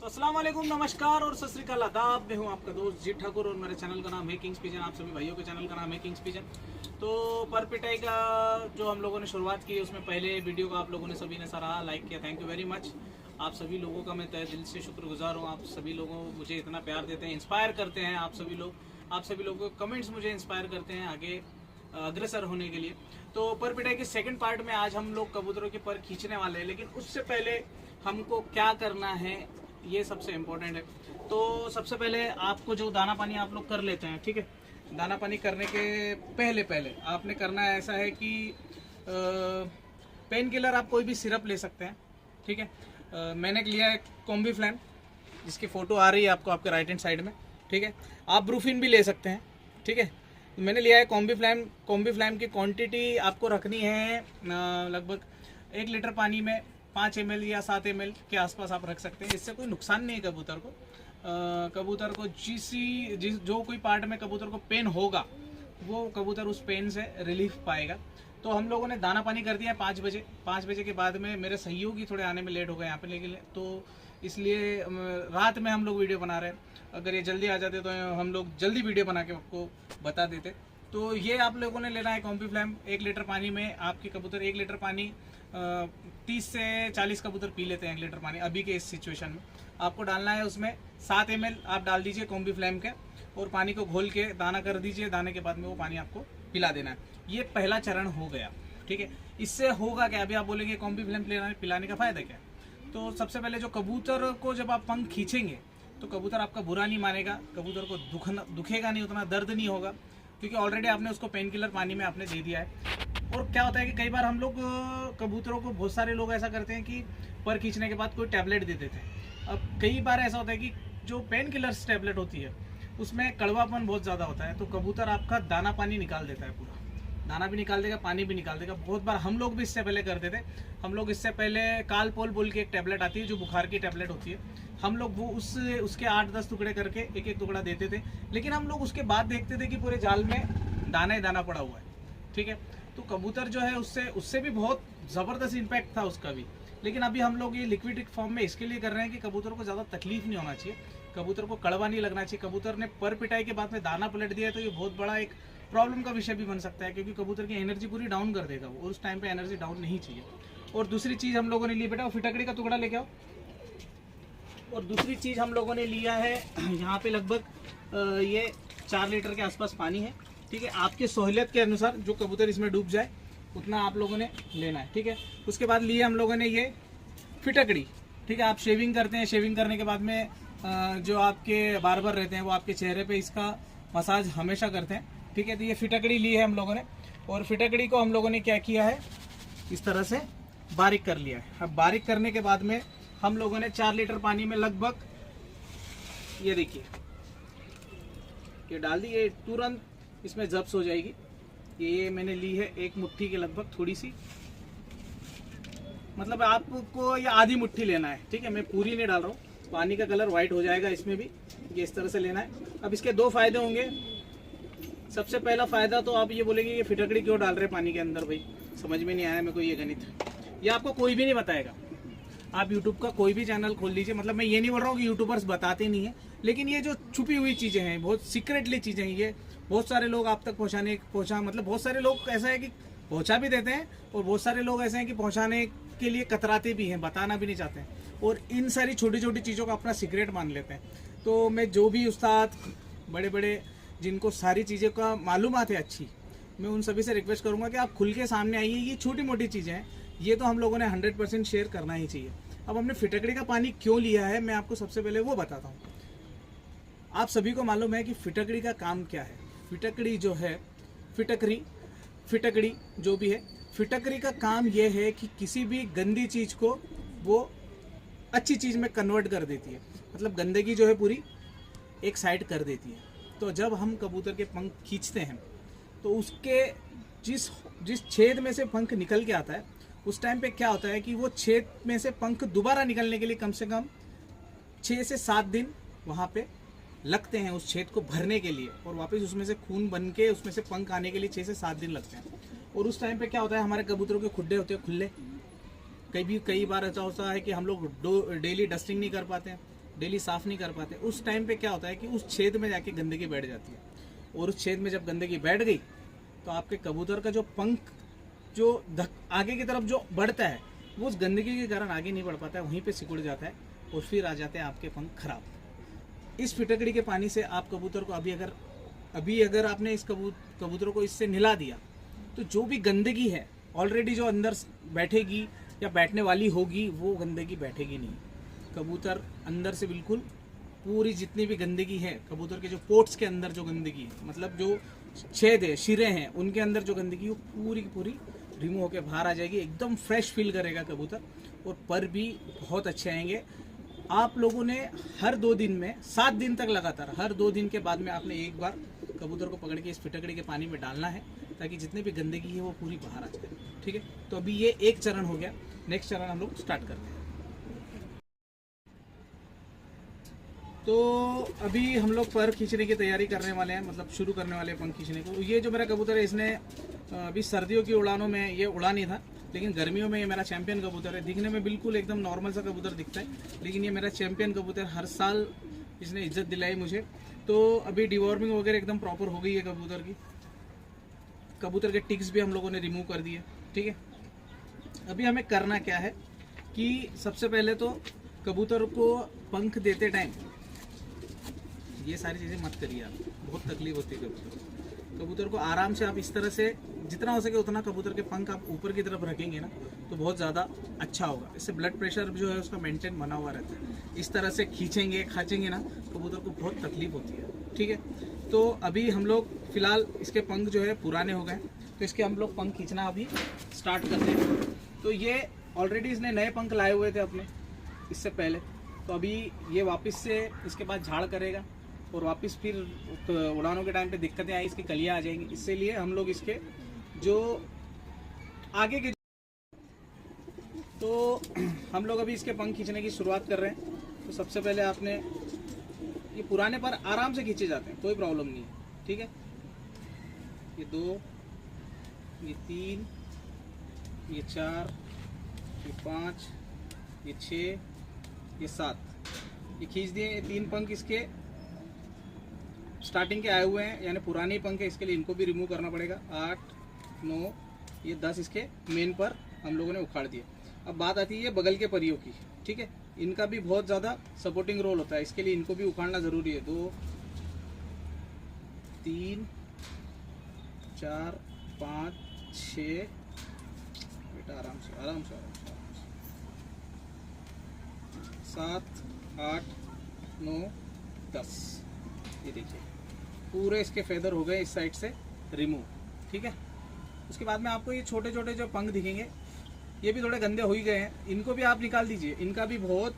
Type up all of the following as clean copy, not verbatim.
तो अस्सलाम वालेकुम, नमस्कार और सत श्री अकाल, आदाब। मैं हूं आपका दोस्त जी ठाकुर और मेरे चैनल का नाम है किंग्स पिजन। आप सभी भाइयों के चैनल का नाम है किंग्स पिजन। तो पर पिटाई का जो हम लोगों ने शुरुआत की, उसमें पहले वीडियो को आप लोगों ने सभी ने सराहा, लाइक किया, थैंक यू वेरी मच। आप सभी लोगों का मैं तहे दिल से शुक्रगुजार हूँ। आप सभी लोगों मुझे इतना प्यार देते हैं, इंस्पायर करते हैं। आप सभी लोगों के कमेंट्स मुझे इंस्पायर करते हैं आगे अग्रसर होने के लिए। तो पर पिटाई के सेकंड पार्ट में आज हम लोग कबूतरों के पर खींचने वाले हैं, लेकिन उससे पहले हमको क्या करना है ये सबसे इम्पोर्टेंट है। तो सबसे पहले आपको जो दाना पानी आप लोग कर लेते हैं, ठीक है। दाना पानी करने के पहले आपने करना है ऐसा है कि पेन किलर आप कोई भी सिरप ले सकते हैं, ठीक है। मैंने लिया है कॉम्बीफ्लैम, जिसकी फ़ोटो आ रही है आपको आपके राइट हैंड साइड में, ठीक है। आप ब्रूफिन भी ले सकते हैं, ठीक है। मैंने लिया है कॉम्बीफ्लैम की क्वांटिटी आपको रखनी है लगभग 1 लीटर पानी में 5 ml या 7 ml के आसपास आप रख सकते हैं। इससे कोई नुकसान नहीं है कबूतर को। कबूतर को जो कोई पार्ट में कबूतर को पेन होगा, वो कबूतर उस पेन से रिलीफ पाएगा। तो हम लोगों ने दाना पानी कर दिया 5 बजे। 5 बजे के बाद में मेरे सहयोगी थोड़े आने में लेट हो गए यहाँ पे, लेकिन तो इसलिए रात में हम लोग वीडियो बना रहे हैं। अगर ये जल्दी आ जाते तो हम लोग जल्दी वीडियो बना के आपको बता देते। तो ये आप लोगों ने लेना है कॉम्बीफ्लैम। 1 लीटर पानी में आपके कबूतर 1 लीटर पानी 30 से 40 कबूतर पी लेते हैं 1 लीटर पानी। अभी के इस सिचुएशन में आपको डालना है उसमें 7 ml आप डाल दीजिए कॉम्बीफ्लैम के, और पानी को घोल के दाना कर दीजिए। दाने के बाद में वो पानी आपको पिला देना है। ये पहला चरण हो गया, ठीक है। इससे होगा क्या, अभी आप बोलेंगे कॉम्बीफ्लैम पिलाने का फ़ायदा क्या। तो सबसे पहले जो कबूतर को जब आप पंख खींचेंगे तो कबूतर आपका बुरा नहीं मानेगा, कबूतर को दुखेगा नहीं, उतना दर्द नहीं होगा, क्योंकि ऑलरेडी आपने उसको पेन किलर पानी में आपने दे दिया है। और क्या होता है कि कई बार हम लोग कबूतरों को, बहुत सारे लोग ऐसा करते हैं कि पर खींचने के बाद कोई टैबलेट दे देते हैं। अब कई बार ऐसा होता है कि जो पेन किलर्स टैबलेट होती है उसमें कड़वापन बहुत ज़्यादा होता है, तो कबूतर आपका दाना पानी निकाल देता है, पूरा दाना भी निकाल देगा, पानी भी निकाल देगा। बहुत बार हम लोग भी इससे पहले करते थे। हम लोग इससे पहले कालपोल बोल के एक टैबलेट आती है जो बुखार की टैबलेट होती है, हम लोग वो उसके 8-10 टुकड़े करके एक टुकड़ा देते थे। लेकिन हम लोग उसके बाद देखते थे कि पूरे जाल में दाना ही दाना पड़ा हुआ है, ठीक है। तो कबूतर जो है उससे भी बहुत ज़बरदस्त इम्पैक्ट था उसका भी। लेकिन अभी हम लोग ये लिक्विड फॉर्म में इसके लिए कर रहे हैं कि कबूतर को ज़्यादा तकलीफ नहीं होना चाहिए, कबूतर को कड़वा नहीं लगना चाहिए। कबूतर ने पर पिटाई के बाद में दाना पलट दिया है तो ये बहुत बड़ा एक प्रॉब्लम का विषय भी बन सकता है, क्योंकि कबूतर की एनर्जी पूरी डाउन कर देगा वो, और उस टाइम पे एनर्जी डाउन नहीं चाहिए। और दूसरी चीज़ हम लोगों ने ली, बेटा वो फिटकड़ी का टुकड़ा लेके आओ। और दूसरी चीज़ हम लोगों ने लिया है, यहाँ पे लगभग ये 4 लीटर के आसपास पानी है, ठीक है। आपके सहूलियत के अनुसार जो कबूतर इसमें डूब जाए उतना आप लोगों ने लेना है, ठीक है। उसके बाद लिए हम लोगों ने ये फिटकड़ी, ठीक है। आप शेविंग करते हैं, शेविंग करने के बाद में जो आपके बार्बर रहते हैं वो आपके चेहरे पे इसका मसाज हमेशा करते हैं, ठीक है। तो ये फिटकड़ी ली है हम लोगों ने, और फिटकड़ी को हम लोगों ने क्या किया है, इस तरह से बारीक कर लिया है। अब बारीक करने के बाद में हम लोगों ने 4 लीटर पानी में लगभग, ये देखिए, ये डाल दी, ये तुरंत इसमें जब्स हो जाएगी। ये मैंने ली है 1 मुट्ठी के लगभग, थोड़ी सी, मतलब आपको ये आधी मुट्ठी लेना है, ठीक है। मैं पूरी नहीं डाल रहा हूँ, पानी का कलर वाइट हो जाएगा इसमें भी, ये इस तरह से लेना है। अब इसके 2 फायदे होंगे। सबसे पहला फ़ायदा तो आप ये बोलेंगे ये फिटकड़ी क्यों डाल रहे पानी के अंदर, भाई समझ में नहीं आया मेरे को ये गणित। ये आपको कोई भी नहीं बताएगा। आप YouTube का कोई भी चैनल खोल लीजिए, मतलब मैं ये नहीं बोल रहा हूँ कि यूट्यूबर्स बताते नहीं है, लेकिन ये जो छुपी हुई चीज़ें हैं, बहुत सीक्रेटली चीज़ें हैं, ये बहुत सारे लोग आप तक मतलब बहुत सारे लोग ऐसा है कि पहुँचा भी देते हैं, और बहुत सारे लोग ऐसे हैं कि पहुँचाने के लिए कतराते भी हैं, बताना भी नहीं चाहते हैं, और इन सारी छोटी छोटी चीज़ों का अपना सीक्रेट मान लेते हैं। तो मैं जो भी उस्ताद बड़े बड़े जिनको सारी चीज़ों का मालूमात है अच्छी, मैं उन सभी से रिक्वेस्ट करूंगा कि आप खुल के सामने आइए। ये छोटी मोटी चीज़ें हैं, ये तो हम लोगों ने 100% शेयर करना ही चाहिए। अब हमने फिटकड़ी का पानी क्यों लिया है, मैं आपको सबसे पहले वो बताता हूँ। आप सभी को मालूम है कि फिटकड़ी का काम क्या है। फिटकड़ी जो है, फिटकड़ी जो भी है, फिटकड़ी का काम ये है कि किसी भी गंदी चीज़ को वो अच्छी चीज़ में कन्वर्ट कर देती है, मतलब गंदगी जो है पूरी एक साइड कर देती है। तो जब हम कबूतर के पंख खींचते हैं तो उसके जिस छेद में से पंख निकल के आता है, उस टाइम पे क्या होता है कि वो छेद में से पंख दोबारा निकलने के लिए कम से कम 6 से 7 दिन वहाँ पे लगते हैं उस छेद को भरने के लिए, और वापस उसमें से खून बन के उसमें से पंख आने के लिए 6 से 7 दिन लगते हैं। और उस टाइम पे क्या होता है, हमारे कबूतरों के खुड्डे होते हैं खुले, कई बार ऐसा होता है कि हम लोग डेली डस्टिंग नहीं कर पाते हैं, डेली साफ़ नहीं कर पाते, उस टाइम पे क्या होता है कि उस छेद में जाके गंदगी बैठ जाती है, और उस छेद में जब गंदगी बैठ गई तो आपके कबूतर का जो पंख जो आगे की तरफ जो बढ़ता है वो उस गंदगी के कारण आगे नहीं बढ़ पाता है, वहीं पे सिकुड़ जाता है और फिर आ जाते हैं आपके पंख खराब। इस फिटकड़ी के पानी से आप कबूतर को अभी अगर आपने इस कबूतरों को इससे नहला दिया तो जो भी गंदगी है ऑलरेडी जो अंदर बैठेगी या बैठने वाली होगी वो गंदगी बैठेगी नहीं। कबूतर अंदर से बिल्कुल पूरी जितनी भी गंदगी है कबूतर के जो पोट्स के अंदर जो गंदगी है, मतलब जो छेद है शिरे हैं उनके अंदर जो गंदगी वो पूरी की पूरी रिमूव होकर बाहर आ जाएगी। एकदम फ्रेश फील करेगा कबूतर और पर भी बहुत अच्छे आएंगे। आप लोगों ने हर 2 दिन में 7 दिन तक लगातार हर 2 दिन के बाद में आपने एक बार कबूतर को पकड़ के इस फिटकड़ी के पानी में डालना है ताकि जितने भी गंदगी है वो पूरी बाहर आ जाए। ठीक है, तो अभी ये एक चरण हो गया, नेक्स्ट चरण हम लोग स्टार्ट करते हैं। तो अभी हम लोग पर खींचने की तैयारी करने वाले हैं, मतलब शुरू करने वाले हैं पंख खींचने को। ये जो मेरा कबूतर है इसने अभी सर्दियों की उड़ानों में ये उड़ा नहीं था, लेकिन गर्मियों में ये मेरा चैंपियन कबूतर है। दिखने में बिल्कुल एकदम नॉर्मल सा कबूतर दिखता है, लेकिन ये मेरा चैंपियन कबूतर, हर साल इसने इज्जत दिलाई मुझे। तो अभी डिवॉर्मिंग वगैरह एकदम प्रॉपर हो गई है कबूतर की। कबूतर के टिक्स भी हम लोगों ने रिमूव कर दिए। ठीक है, अभी हमें करना क्या है कि सबसे पहले तो कबूतर को पंख देते टाइम ये सारी चीज़ें मत करिए आप, बहुत तकलीफ होती है कबूतर को। आराम से आप इस तरह से जितना हो सके उतना कबूतर के पंख आप ऊपर की तरफ रखेंगे ना तो बहुत ज़्यादा अच्छा होगा। इससे ब्लड प्रेशर जो है उसका मेंटेन बना हुआ रहता है। इस तरह से खींचेंगे खाचेंगे ना कबूतर को बहुत तकलीफ होती है। ठीक है, तो अभी हम लोग फिलहाल इसके पंख जो है पुराने हो गए, तो इसके हम लोग पंख खींचना अभी स्टार्ट करते हैं। तो ये ऑलरेडी इसने नए पंख लाए हुए थे अपने इससे पहले, तो अभी ये वापस से इसके बाद झाड़ करेगा और वापस फिर उड़ानों के टाइम पे दिक्कतें आई, इसकी कलियाँ आ जाएंगी। इसलिए हम लोग इसके जो आगे के तो हम लोग अभी इसके पंख खींचने की शुरुआत कर रहे हैं। तो सबसे पहले आपने ये पुराने पर आराम से खींचे जाते हैं, कोई प्रॉब्लम नहीं है। ठीक है, ये 2, ये 3, ये 4, ये 5, ये 6, ये 7, ये खींच दिए। ये 3 पंख इसके स्टार्टिंग के आए हुए हैं, यानी पुराने पंख है, इसके लिए इनको भी रिमूव करना पड़ेगा। 8, 9, ये 10 इसके मेन पर हम लोगों ने उखाड़ दिए। अब बात आती है बगल के परियों की। ठीक है, इनका भी बहुत ज़्यादा सपोर्टिंग रोल होता है, इसके लिए इनको भी उखाड़ना ज़रूरी है। 2, 3, 4, 5, 6, बेटा आराम से आराम से आराम से, 7, 8, 9, 10। ये देखिए पूरे इसके फेदर हो गए इस साइड से रिमूव। ठीक है, उसके बाद में आपको ये छोटे छोटे जो पंख दिखेंगे ये भी थोड़े गंदे हो ही गए हैं, इनको भी आप निकाल दीजिए। इनका भी बहुत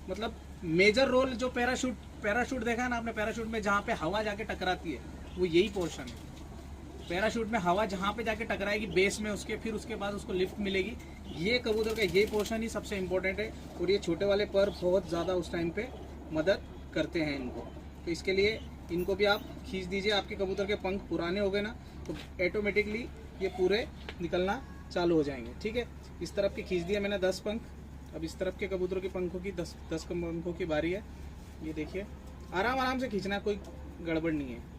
मतलब मेजर रोल जो पैराशूट देखा है ना आपने, पैराशूट में जहाँ पे हवा जाके टकराती है वो यही पोर्शन है। पैराशूट में हवा जहाँ पे जाके टकराएगी बेस में उसके, फिर उसके बाद उसको लिफ्ट मिलेगी। ये कबूतर का ये पोर्शन ही सबसे इम्पोर्टेंट है, और ये छोटे वाले पर बहुत ज़्यादा उस टाइम पे मदद करते हैं इनको। तो इसके लिए इनको भी आप खींच दीजिए। आपके कबूतर के पंख पुराने हो गए ना तो ऑटोमेटिकली ये पूरे निकलना चालू हो जाएंगे। ठीक है, इस तरफ के खींच दिए मैंने 10 पंख। अब इस तरफ के कबूतरों के पंखों की 10 पंखों की बारी है। ये देखिए आराम आराम से खींचना, कोई गड़बड़ नहीं है।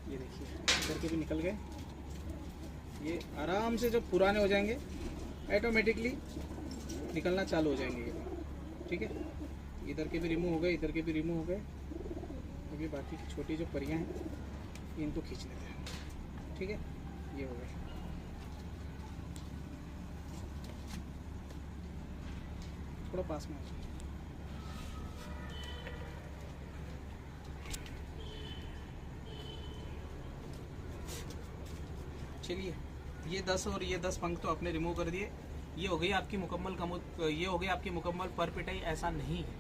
ये देखिए इधर के भी निकल गए। ये आराम से जब पुराने हो जाएंगे ऑटोमेटिकली निकलना चालू हो जाएंगे ये। ठीक है, इधर के भी रिमूव हो गए, इधर के भी रिमूव हो गए। अभी बाकी की छोटी जो परियां हैं इनको खींच लेते हैं। ठीक है, ये हो गए। थोड़ा पास में आ जाए। चलिए, ये 10 और ये 10 पंख तो आपने रिमूव कर दिए। ये हो गई आपकी मुकम्मल पर पिटाई। ऐसा नहीं है,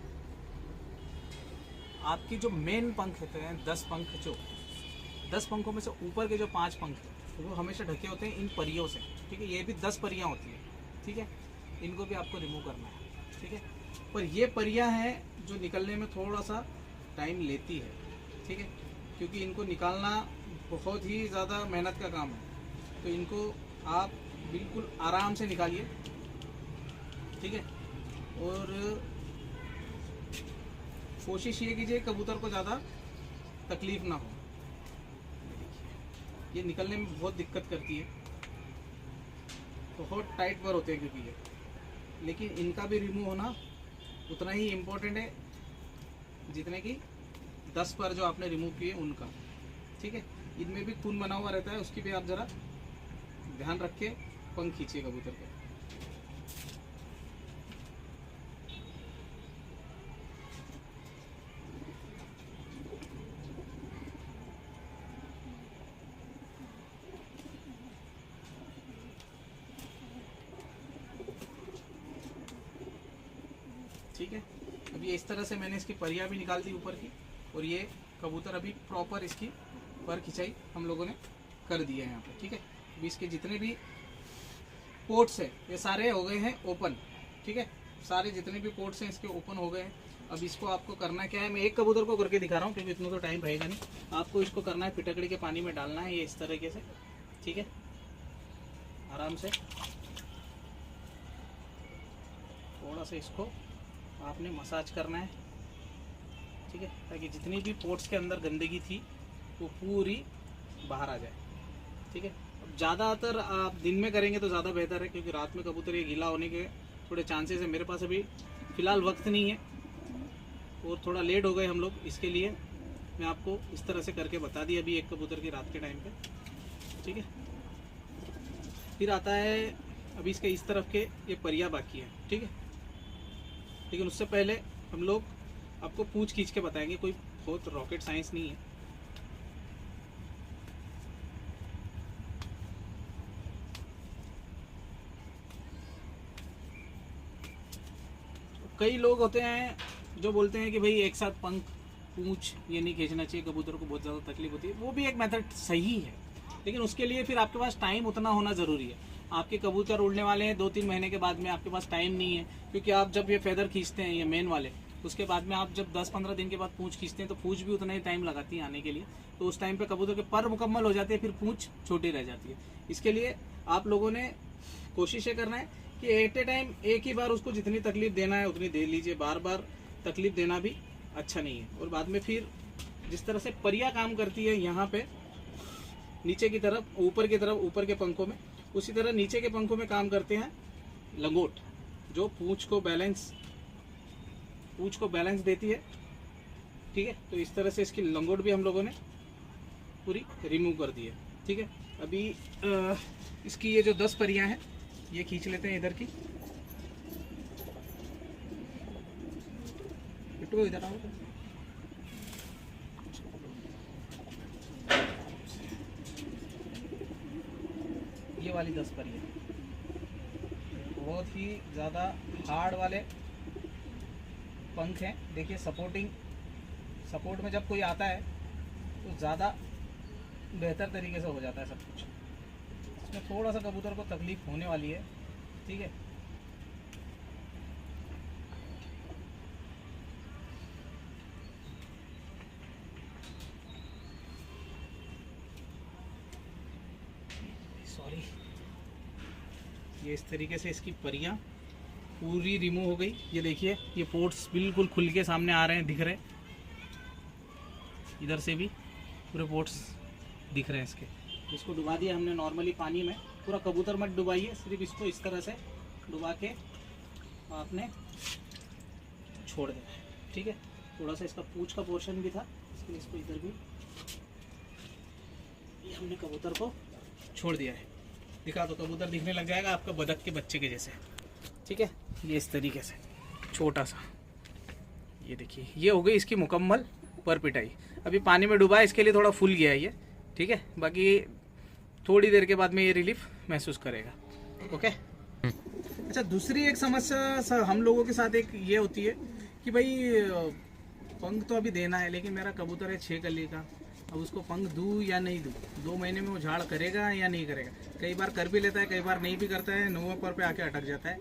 आपकी जो मेन पंख होते हैं 10 पंख, जो 10 पंखों में से ऊपर के जो 5 पंख हैं वो हमेशा ढके होते हैं इन परियों से। ठीक है, ये भी 10 परियां होती हैं। ठीक है, इनको भी आपको रिमूव करना है। ठीक है, पर ये परियां हैं जो निकलने में थोड़ा सा टाइम लेती है। ठीक है, क्योंकि इनको निकालना बहुत ही ज़्यादा मेहनत का काम है, तो इनको आप बिल्कुल आराम से निकालिए। ठीक है, और कोशिश ये कीजिए कबूतर को ज़्यादा तकलीफ ना हो। ये निकलने में बहुत दिक्कत करती है, बहुत टाइट पर होते हैं क्योंकि ये, लेकिन इनका भी रिमूव होना उतना ही इम्पोर्टेंट है जितने कि 10 पर जो आपने रिमूव किए उनका। ठीक है, इनमें भी खून बना हुआ रहता है, उसकी भी आप ज़रा ध्यान रख के पंख खींचिए कबूतर के। ठीक है, अब ये इस तरह से मैंने इसकी परियां भी निकाल दी ऊपर की, और ये कबूतर अभी प्रॉपर इसकी पर खिंचाई हम लोगों ने कर दी है यहाँ पे। ठीक है, अभी इसके जितने भी पोर्ट्स है ये सारे हो गए हैं ओपन। ठीक है, सारे जितने भी पोर्ट्स हैं इसके ओपन हो गए हैं। अब इसको आपको करना क्या है, मैं एक कबूतर को करके दिखा रहा हूँ क्योंकि इतना तो टाइम रहेगा नहीं। आपको इसको करना है, फिटकड़ी के पानी में डालना है ये इस तरीके से। ठीक है, आराम से थोड़ा सा इसको आपने मसाज करना है। ठीक है, ताकि जितनी भी पोर्ट्स के अंदर गंदगी थी वो पूरी बाहर आ जाए। ठीक है, अब ज़्यादातर आप दिन में करेंगे तो ज़्यादा बेहतर है, क्योंकि रात में कबूतर ये गीला होने के थोड़े चांसेस है। मेरे पास अभी फ़िलहाल वक्त नहीं है और थोड़ा लेट हो गए हम लोग, इसके लिए मैं आपको इस तरह से करके बता दी अभी एक कबूतर की रात के टाइम पे। ठीक है, फिर आता है अभी इसके इस तरफ के ये परियां बाकी है। ठीक है, लेकिन उससे पहले हम लोग आपको पूंछ खींच के बताएंगे, कोई बहुत रॉकेट साइंस नहीं है। कई लोग होते हैं जो बोलते हैं कि भाई एक साथ पंख पूंछ ये नहीं खींचना चाहिए, कबूतर को बहुत ज़्यादा तकलीफ होती है। वो भी एक मेथड सही है, लेकिन उसके लिए फिर आपके पास टाइम उतना होना ज़रूरी है। आपके कबूतर उड़ने वाले हैं 2-3 महीने के बाद में, आपके पास टाइम नहीं है, क्योंकि आप जब ये फेदर खींचते हैं ये मेन वाले, उसके बाद में आप जब 10-15 दिन के बाद पूंछ खींचते हैं तो पूंछ भी उतना ही टाइम लगाती है आने के लिए। तो उस टाइम पे कबूतर के पर मुकम्मल हो जाते हैं, फिर पूंछ छोटी रह जाती है। इसके लिए आप लोगों ने कोशिश ये करना है कि एट ए टाइम एक ही बार उसको जितनी तकलीफ देना है उतनी दे लीजिए। बार बार तकलीफ देना भी अच्छा नहीं है। और बाद में फिर जिस तरह से परियां काम करती है यहाँ पे नीचे की तरफ, ऊपर की तरफ, ऊपर के पंखों में, उसी तरह नीचे के पंखों में काम करते हैं लंगोट, जो पूंछ को बैलेंस देती है। ठीक है, तो इस तरह से इसकी लंगोट भी हम लोगों ने पूरी रिमूव कर दी है। ठीक है, अभी इसकी ये जो 10 परियां हैं ये खींच लेते हैं इधर की। इधर आओ, ये वाली 10 परियां बहुत ही ज़्यादा हार्ड वाले पंख हैं। देखिए सपोर्ट में जब कोई आता है तो ज़्यादा बेहतर तरीके से हो जाता है सब कुछ। इसमें थोड़ा सा कबूतर को तकलीफ होने वाली है। ठीक है, सॉरी, ये इस तरीके से इसकी परियां पूरी रिमूव हो गई। ये देखिए, ये पोर्ट्स बिल्कुल खुल के सामने आ रहे हैं, दिख रहे हैं। इधर से भी पूरे पोर्ट्स दिख रहे हैं इसके। इसको डुबा दिया हमने नॉर्मली पानी में। पूरा कबूतर मत डुबाइए, सिर्फ इसको इस तरह से डुबा के आपने छोड़ देना है। ठीक है, थोड़ा सा इसका पूंछ का पोर्शन भी था, इसलिए इसको इधर भी ये हमने कबूतर को छोड़ दिया है। दिखा तो कबूतर दिखने लग जाएगा आपका बदक के बच्चे के जैसे। ठीक है, ये इस तरीके से छोटा सा, ये देखिए, ये हो गई इसकी मुकम्मल पर पिटाई। अभी पानी में डुबा है, इसके लिए थोड़ा फूल गया है ये। ठीक है, बाकी थोड़ी देर के बाद में ये रिलीफ महसूस करेगा। ओके। अच्छा, दूसरी एक समस्या हम लोगों के साथ एक ये होती है कि भाई पंख तो अभी देना है, लेकिन मेरा कबूतर है 6 कली का, अब उसको पंख दूँ या नहीं दूँ, 2 महीने में वो झाड़ करेगा या नहीं करेगा। कई बार कर भी लेता है, कई बार नहीं भी करता है, 9वें पर पे आके अटक जाता है।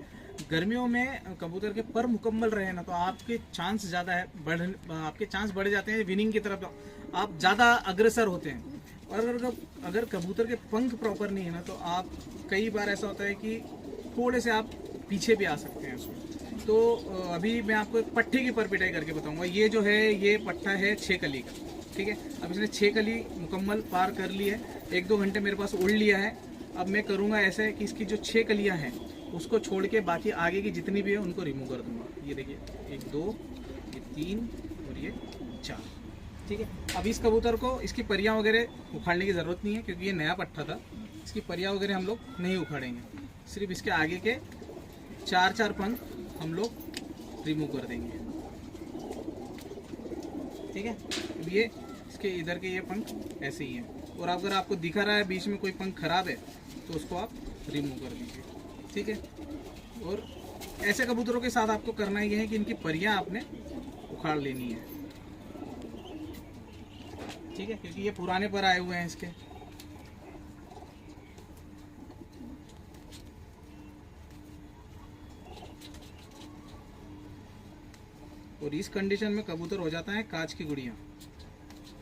गर्मियों में कबूतर के पर मुकम्मल रहे ना तो आपके चांस ज़्यादा है आपके चांस बढ़ जाते हैं विनिंग की तरफ, आप ज़्यादा अग्रसर होते हैं। और अगर कबूतर के पंख प्रॉपर नहीं है ना तो आप कई बार ऐसा होता है कि थोड़े से आप पीछे भी आ सकते हैं उसमें। तो अभी मैं आपको एक पट्टे की पर पिटाई करके बताऊंगा। ये जो है ये पट्टा है 6 कली का, ठीक है। अब इसने 6 कली मुकम्मल पार कर ली है, 1-2 घंटे मेरे पास उड़ लिया है। अब मैं करूँगा ऐसे कि इसकी जो 6 कलियाँ हैं उसको छोड़ के बाकी आगे की जितनी भी है उनको रिमूव कर दूँगा। ये देखिए 1, 2, ये 3 और ये 4, ठीक है। अब इस कबूतर को इसकी परियां वगैरह उखाड़ने की ज़रूरत नहीं है क्योंकि ये नया पट्टा था। इसकी परियां वगैरह हम लोग नहीं उखाड़ेंगे, सिर्फ इसके आगे के 4-4 पंख हम लोग रिमूव कर देंगे, ठीक है। अब ये इसके इधर के ये पंख ऐसे ही हैं और अगर आपको दिखा रहा है बीच में कोई पंख खराब है तो उसको आप रिमूव कर दीजिए, ठीक है। और ऐसे कबूतरों के साथ आपको करना ये है कि इनकी परियां आपने उखाड़ लेनी है, ठीक है, क्योंकि ये पुराने पर आए हुए हैं इसके। और इस कंडीशन में कबूतर हो जाता है कांच की गुड़िया।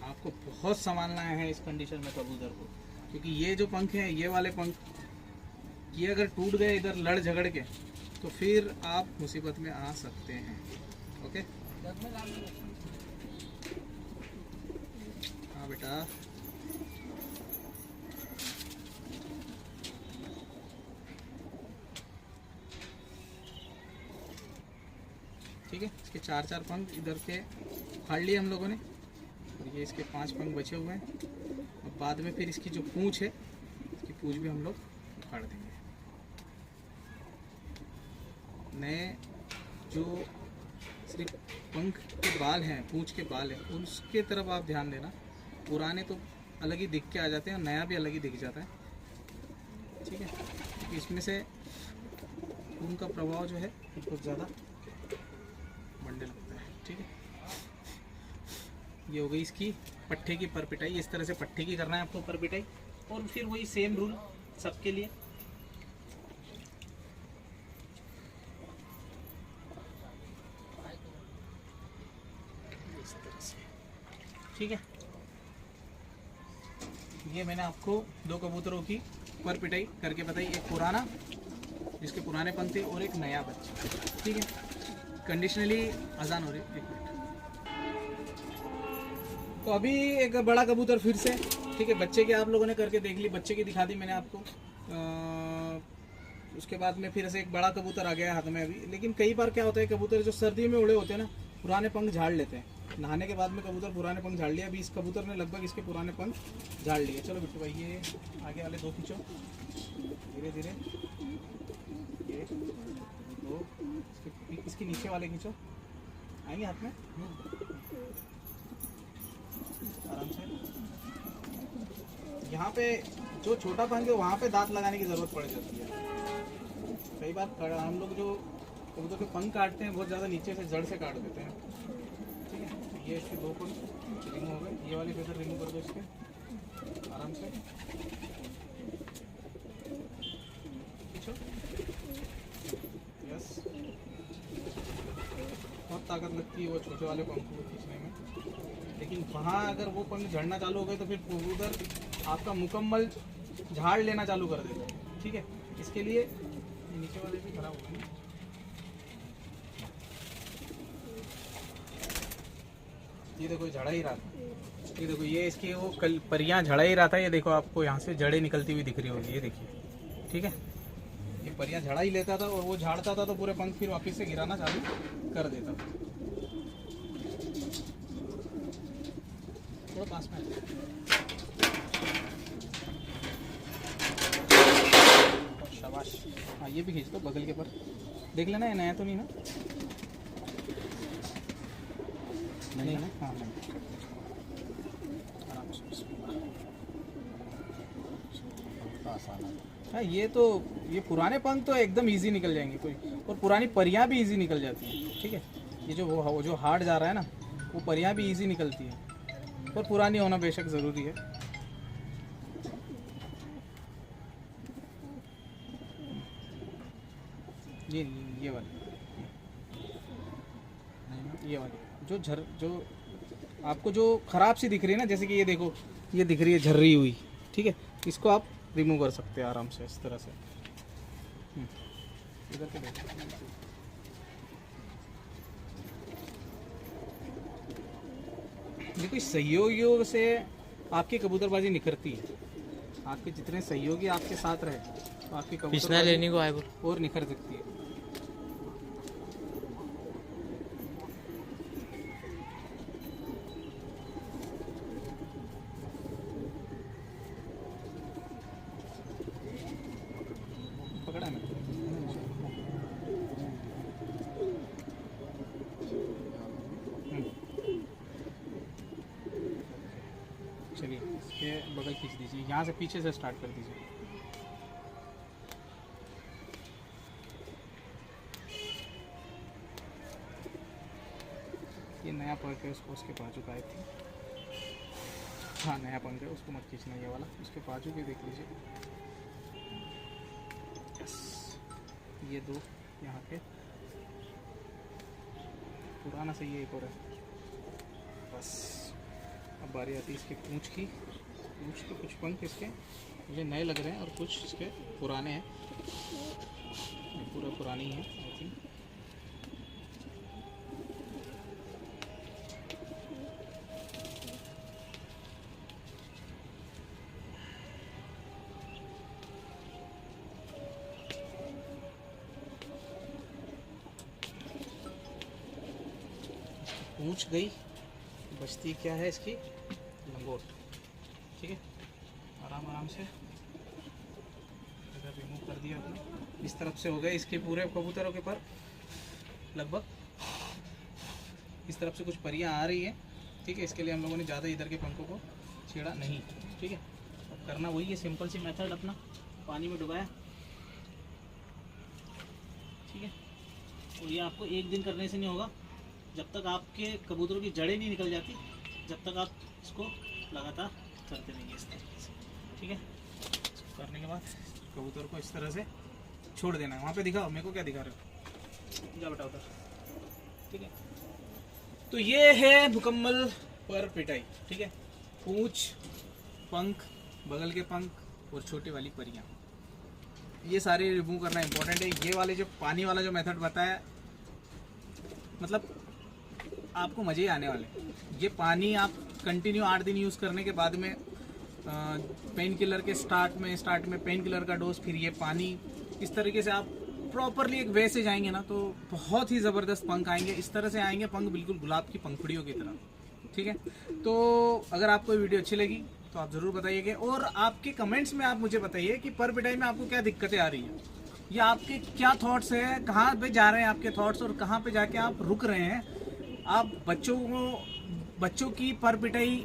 आपको बहुत संभालना है इस कंडीशन में कबूतर को, क्योंकि ये जो पंख हैं, ये वाले पंख, ये अगर टूट गए इधर लड़ झगड़ के तो फिर आप मुसीबत में आ सकते हैं। ओके, हाँ बेटा, ठीक है। इसके 4-4 पंख इधर के उखाड़ लिए हम लोगों ने और ये इसके 5 पंख बचे हुए हैं। अब बाद में फिर इसकी जो पूंछ है, इसकी पूंछ भी हम लोग उखाड़ देंगे। नए जो सिर्फ पंख के बाल हैं, पूंछ के बाल हैं, उसके तरफ आप ध्यान देना। पुराने तो अलग ही दिख के आ जाते हैं और नया भी अलग ही दिख जाता है, ठीक है। क्योंकि इसमें से खून का प्रभाव जो है बहुत ज़्यादा बढ़ने लगता है, ठीक है। ये हो गई इसकी पट्टे की पर पिटाई। इस तरह से पट्टे की करना है आपको पर पिटाई, और फिर वही सेम रूल सबके लिए। इस तरह से, ठीक है। ये मैंने आपको 2 कबूतरों की पर पिटाई करके बताई, एक पुराना जिसके पुराने पंख थे और एक नया बच्चा, ठीक है। कंडीशनली अजान हो रही है, 1 मिनट। तो अभी एक बड़ा कबूतर फिर से, ठीक है। बच्चे के आप लोगों ने करके देख ली, बच्चे की दिखा दी मैंने आपको। उसके बाद में फिर से एक बड़ा कबूतर आ गया हाथ में अभी। लेकिन कई बार क्या होता है, कबूतर जो सर्दी में उड़े होते हैं ना, पुराने पंख झाड़ लेते हैं। नहाने के बाद में कबूतर पुराने पंख झाड़ लिया। अभी इस कबूतर ने लगभग इसके पुराने पंख झाड़ लिए। चलो बिट्टू भाई, ये आगे वाले 2 खींचो धीरे धीरे, ये 2, इसके नीचे वाले खींचो, आएंगे हाथ में आराम से। यहाँ पे जो छोटा पंख है वहाँ पे दांत लगाने की ज़रूरत पड़ जाती है। कई बार हम लोग जो कबूतर के पंख काटते हैं बहुत ज़्यादा नीचे से जड़ से काट देते हैं, ठीक है। ये इसके 2 पंख रिमूव हो गए। ये वाली फेदर रिमूव कर दो इसके आराम से, खींचो, यस। बहुत ताकत लगती है वो छोटे वाले पंख को खींचने में, लेकिन वहाँ अगर वो पंख झड़ना चालू हो गए तो फिर कबूतर आपका मुकम्मल झाड़ लेना चालू कर देता है, ठीक है। इसके लिए ये नीचे वाले भी खराब हो गए। ये देखो झड़ा ही रहा था, ये देखो ये इसकी वो परियां झड़ा ही रहा था। ये देखो आपको यहाँ से जड़ें निकलती हुई दिख रही होगी, ये देखिए, ठीक है। ये परियां झड़ा ही लेता था और वो झाड़ता था तो पूरे पंख फिर वापस से गिराना चालू कर देता था। थोड़ा पास में, शाबाश। हाँ, ये भी खींच दो बगल के पर, देख लेना ये नया तो नहीं ना, नहीं है ना, हाँ नहीं, आराम से। हाँ, ये पुराने पंख तो एकदम इजी निकल जाएंगे कोई, और पुरानी परियां भी इजी निकल जाती हैं, ठीक है। ये जो हार्ड जा रहा है ना, वो परियां भी इजी निकलती है। और पुरानी होना बेशक ज़रूरी है। ये वाली जो आपको जो ख़राब सी दिख रही है ना, जैसे कि ये देखो, ये दिख रही है झर्री हुई, ठीक है, इसको आप रिमूव कर सकते हैं आराम से इस तरह से। इधर के देखो, इस सहयोग से आपकी कबूतरबाजी निखरती है। आपके जितने सहयोगी आपके साथ रहे तो आपकी कबूतरबाजी लेने को आए और निखर सकती है। पकड़ा है चलिए, इसके बगल खींच दीजिए, यहाँ से पीछे से स्टार्ट कर दीजिए। ये नया पंख है, उसको उसके बाजू का आई थी। हाँ, नया पंख है, उसको मत खींचना, ये वाला उसके बाजू के देख लीजिए। ये दो यहाँ पे पुराना सही है, एक और है बस। अब बारी आती है इसके पूंछ की। पूंछ के कुछ पंख इसके मुझे नए लग रहे हैं और कुछ इसके पुराने हैं। पूरा पुरानी है आई थिंक। पूंछ गई, बचती क्या है इसकी लंगोट, ठीक है। आराम से इधर रिमूव कर दिया आपने। इस तरफ से हो गए इसके पूरे कबूतरों के पर लगभग। इस तरफ से कुछ परियां आ रही है, ठीक है। इसके लिए हम लोगों ने ज़्यादा इधर के पंखों को छेड़ा नहीं, ठीक है। अब करना वही है, सिंपल सी मेथड अपना, पानी में डुबाया, ठीक है। और ये आपको एक दिन करने से नहीं होगा, जब तक आपके कबूतरों की जड़ें नहीं निकल जाती, जब तक आप इसको लगातार करते रहेंगे इस तरीके से, ठीक है। इसको करने के बाद कबूतर को इस तरह से छोड़ देना है। वहाँ पे दिखाओ, मेरे को क्या दिखा रहे हो, जा बेटा उधर, ठीक है। तो ये है मुकम्मल पर पिटाई, ठीक है। पूंछ, पंख, बगल के पंख और छोटी वाली परियां, ये सारे रिमूव करना इंपॉर्टेंट है। ये वाले जो पानी वाला जो मेथड बताया, मतलब आपको मज़े ही आने वाले। ये पानी आप कंटिन्यू 8 दिन यूज़ करने के बाद में पेन किलर के स्टार्ट में पेन किलर का डोज, फिर ये पानी, इस तरीके से आप प्रॉपरली एक वे से जाएंगे ना, तो बहुत ही ज़बरदस्त पंख आएंगे। इस तरह से आएंगे पंख, बिल्कुल गुलाब की पंखुड़ियों की तरह, ठीक है। तो अगर आपको वीडियो अच्छी लगी तो आप ज़रूर बताइएगा, और आपके कमेंट्स में आप मुझे बताइए कि पर पिटाई में आपको क्या दिक्कतें आ रही हैं, या आपके क्या थॉट्स हैं, कहाँ पे जा रहे हैं आपके थॉट्स, और कहाँ पे जाके आप रुक रहे हैं। आप बच्चों की पर पिटाई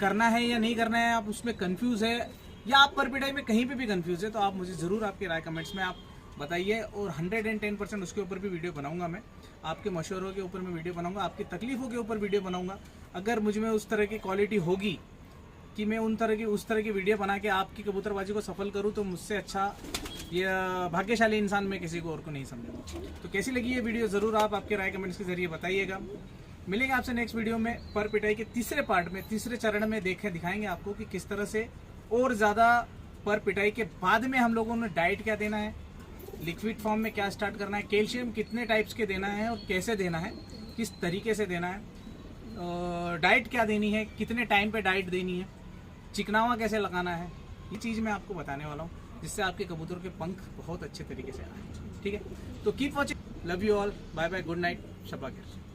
करना है या नहीं करना है, आप उसमें कंफ्यूज है, या आप पर पिटाई में कहीं पे भी कंफ्यूज है, तो आप मुझे ज़रूर आपके राय कमेंट्स में आप बताइए, और 110% उसके ऊपर भी वीडियो बनाऊंगा मैं। आपके मशवरों के ऊपर मैं वीडियो बनाऊंगा, आपकी तकलीफ़ों के ऊपर वीडियो बनाऊंगा। अगर मुझ में उस तरह की क्वालिटी होगी कि मैं उस तरह की वीडियो बना के आपकी कबूतरबाजी को सफल करूं, तो मुझसे अच्छा ये भाग्यशाली इंसान मैं किसी को और को नहीं समझूंगा। तो कैसी लगी ये वीडियो ज़रूर आप आपके राय कमेंट्स के जरिए बताइएगा। मिलेंगे आपसे नेक्स्ट वीडियो में, पर पिटाई के तीसरे पार्ट में, तीसरे चरण में दिखाएंगे आपको कि किस तरह से और ज़्यादा पर पिटाई के बाद में हम लोगों ने डाइट क्या देना है, लिक्विड फॉर्म में क्या स्टार्ट करना है, कैल्शियम कितने टाइप्स के देना है और कैसे देना है, किस तरीके से देना है, डाइट क्या देनी है, कितने टाइम पे डाइट देनी है, चिकनावा कैसे लगाना है, ये चीज़ मैं आपको बताने वाला हूँ, जिससे आपके कबूतर के पंख बहुत अच्छे तरीके से आए, ठीक है। तो keep watching, love you all, bye bye, good night, शब्बा खैर।